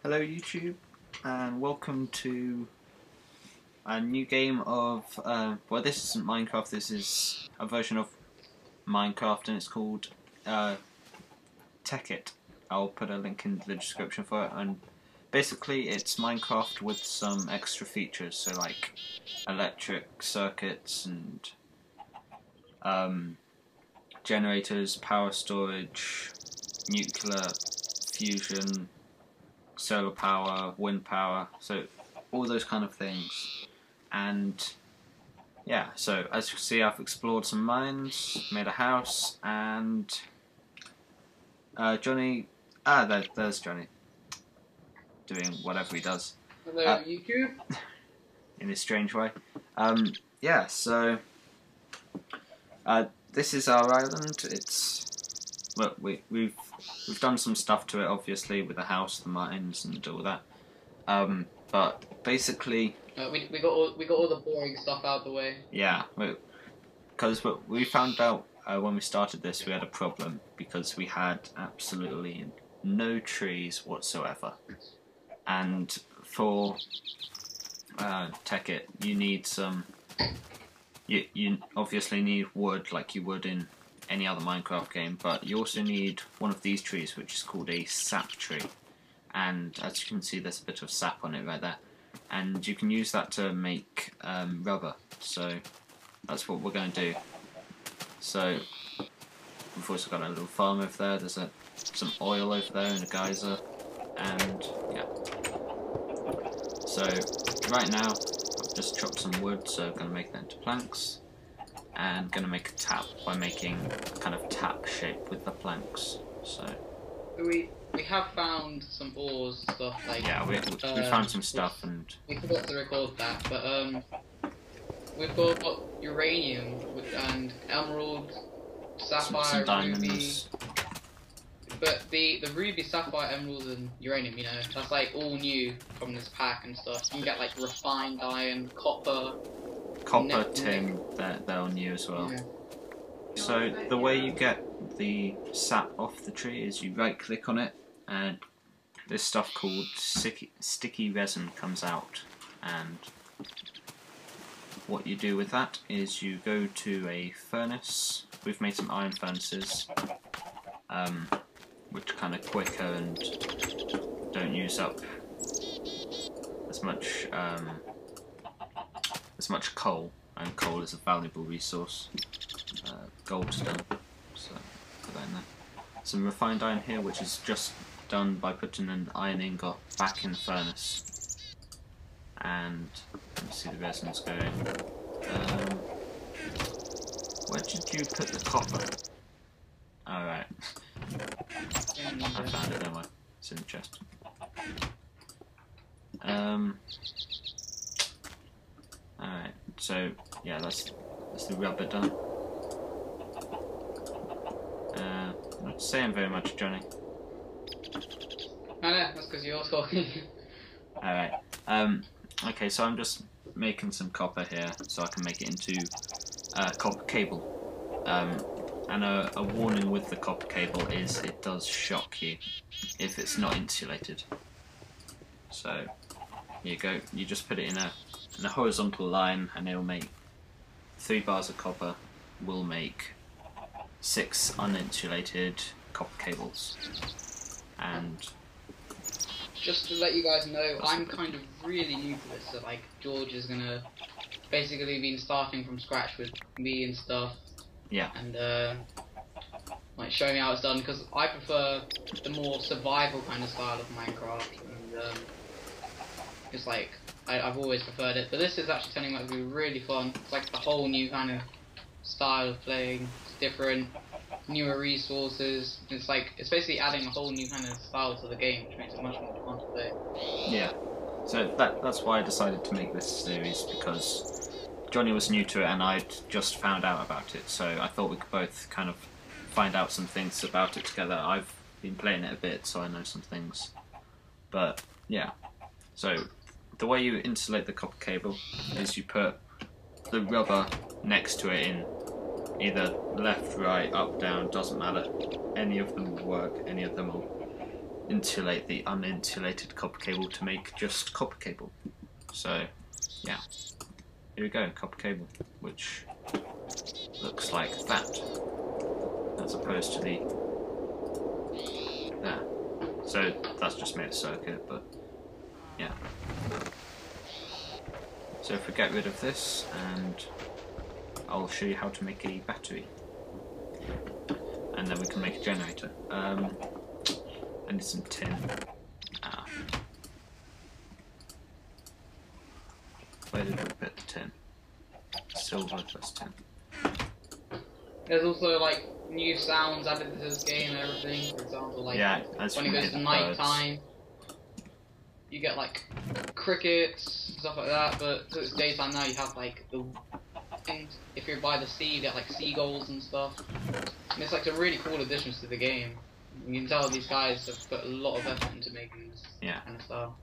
Hello YouTube, and welcome to a new game of, well, this isn't Minecraft, this is a version of Minecraft and it's called Tekkit. I'll put a link in the description for it, and basically it's Minecraft with some extra features, so like electric circuits and generators, power storage, nuclear fusion, solar power, wind power, so all those kind of things. And yeah, so as you can see, I've explored some mines, made a house, and Johnny, there's Johnny doing whatever he does. Hello YouTube. In his strange way. Yeah, so this is our island. It's, well, we've done some stuff to it, obviously, with the house, the mines, and all that. But basically, we got all the boring stuff out of the way. Yeah, because we found out when we started this, we had a problem because we had absolutely no trees whatsoever, and for Tekkit, you need some. You obviously need wood like you would in any other Minecraft game, but you also need one of these trees, which is called a sap tree. And as you can see, there's a bit of sap on it right there. And you can use that to make rubber. So that's what we're going to do. So we've also got a little farm over there. There's some oil over there in a geyser. And yeah. So right now, I've just chopped some wood, so I'm going to make that into planks. And going to make a tap by making a kind of tap shape with the planks. So we have found some ores and stuff like. Yeah, we found some stuff, and we forgot to record that, but we've got uranium and emerald, sapphire, some diamonds. ruby. But the ruby, sapphire, emerald, and uranium, you know, that's like all new from this pack and stuff. You can get like refined iron, copper, tin. They're all new as well. Yeah. So the way you get the sap off the tree is you right click on it, and this stuff called sticky resin comes out, and what you do with that is you go to a furnace. We've made some iron furnaces, which are kind of quicker and don't use up as much coal, and coal is a valuable resource. Gold's done, so put that in there. Some refined iron here, which is just done by putting an iron ingot back in the furnace. And let me see the resins going. Where did you put the copper? Alright. I found it, don't I? It's in the chest. Alright, so yeah, that's the rubber done. Not saying very much, Johnny. I know, that's because you're talking. Alright. Okay, so I'm just making some copper here so I can make it into copper cable. And a warning with the copper cable is it does shock you if it's not insulated. So here you go. You just put it in a horizontal line, and it'll make 3 bars of copper. Will make 6 uninsulated copper cables. And just to let you guys know, I'm kind of really new to this, so like George is gonna basically be starting from scratch with me and stuff. Yeah. And like showing me how it's done, because I prefer the more survival kind of style of Minecraft, and it's like I've always preferred it. But this is actually turning out to be really fun. It's like a whole new kind of style of playing. It's different, newer resources. It's basically adding a whole new kind of style to the game, which makes it much more fun to play. Yeah. So that's why I decided to make this series, because Johnny was new to it and I'd just found out about it, so I thought we could both kind of find out some things about it together. I've been playing it a bit, so I know some things. But yeah, so the way you insulate the copper cable is you put the rubber next to it in either left, right, up, down, doesn't matter. Any of them will work, any of them will insulate the uninsulated copper cable to make just copper cable. So yeah, here we go, copper cable, which looks like that, as opposed to the there. So that's just made a circuit, but yeah. So if we get rid of this, and I'll show you how to make a battery, and then we can make a generator. I need some tin. Where did we put the tin? Silver plus tin. There's also like new sounds added to this game and everything. For example, like when it goes to night time, you get like crickets, stuff like that. But so it's daytime now, you have like the things. If you're by the sea, you get like seagulls and stuff. And it's like a really cool additions to the game. You can tell these guys have put a lot of effort into making this kind of stuff.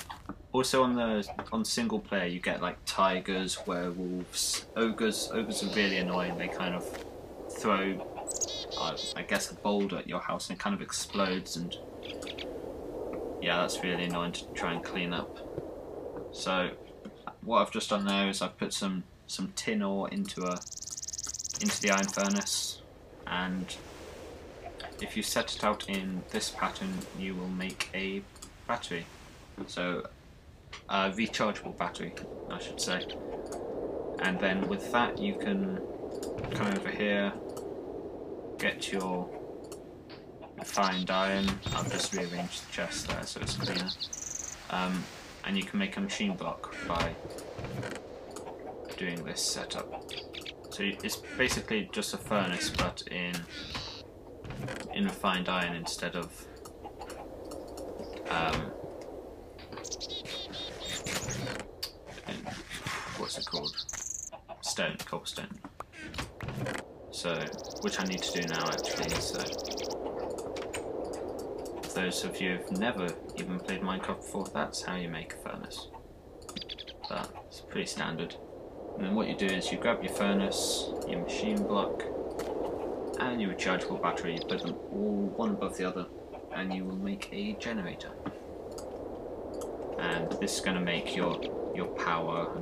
Also on single player, you get like tigers, werewolves, ogres. Ogres are really annoying. They kind of throw, I guess, a boulder at your house and it kind of explodes, and yeah, that's really annoying to try and clean up. So what I've just done there is I've put some tin ore into the iron furnace, and if you set it out in this pattern, you will make a battery. So a rechargeable battery, I should say. And then with that, you can come over here, get your refined iron. I've just rearranged the chest there so it's cleaner. And you can make a machine block by doing this setup. So it's basically just a furnace, but in refined iron instead of what's it called? Cobblestone. So, which I need to do now actually. So, for those of you who've never even played Minecraft before, that's how you make a furnace. But it's pretty standard. And then what you do is you grab your furnace, your machine block, and your rechargeable battery. You put them all one above the other, and you will make a generator. And this is going to make your power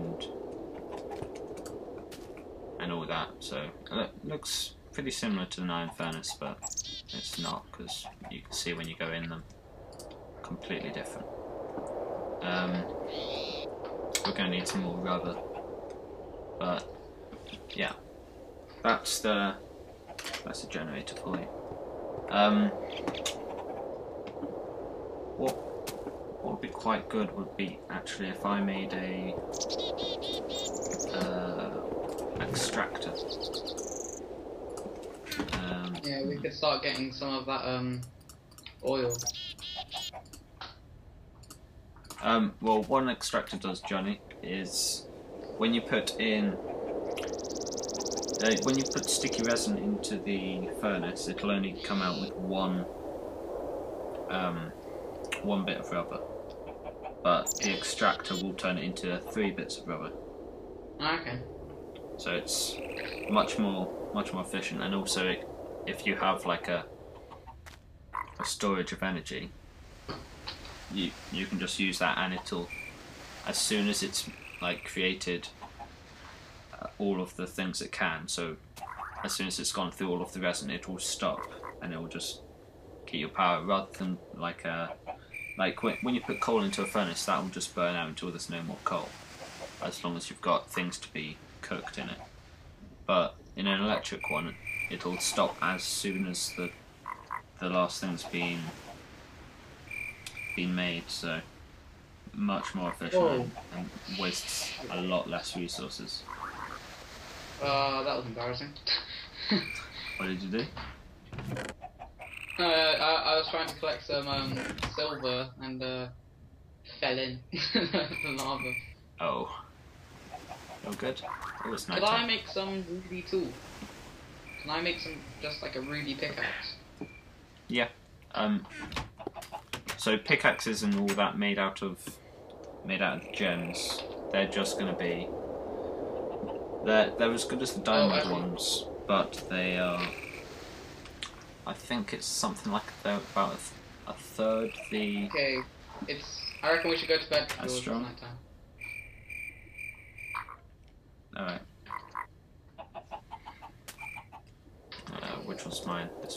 and all that. So it looks pretty similar to an iron furnace, but it's not, because you can see when you go in them, completely different. We're going to need some more rubber, but yeah, that's the generator for you. What would be quite good would be actually if I made a extractor. Yeah, we could start getting some of that oil. Well, one extractor does, Johnny, is when you put sticky resin into the furnace, it'll only come out with one bit of rubber, but the extractor will turn it into 3 bits of rubber. Okay. So it's much more efficient, and also if you have like a storage of energy, you can just use that, and it'll, as soon as it's like created all of the things it can, so as soon as it's gone through all of the resin, it will stop and it will just keep your power, rather than like when you put coal into a furnace, that will just burn out until there's no more coal, as long as you've got things to be cooked in it. But in an electric one, it'll stop as soon as the last thing's been made, so much more efficient and wastes a lot less resources. That was embarrassing. What did you do? I was trying to collect some silver and fell in the lava. Oh. Oh, good. It was nice. Could I make some ruby tool? Can I make some, just like a ruby pickaxe? Yeah. So pickaxes and all that made out of gems, they're just going to be, they're as good as the diamond ones, but they are, I think it's something like they're about a third the... Okay, I reckon we should go to bed before it's strong. night time. Alright. Which one's mine? This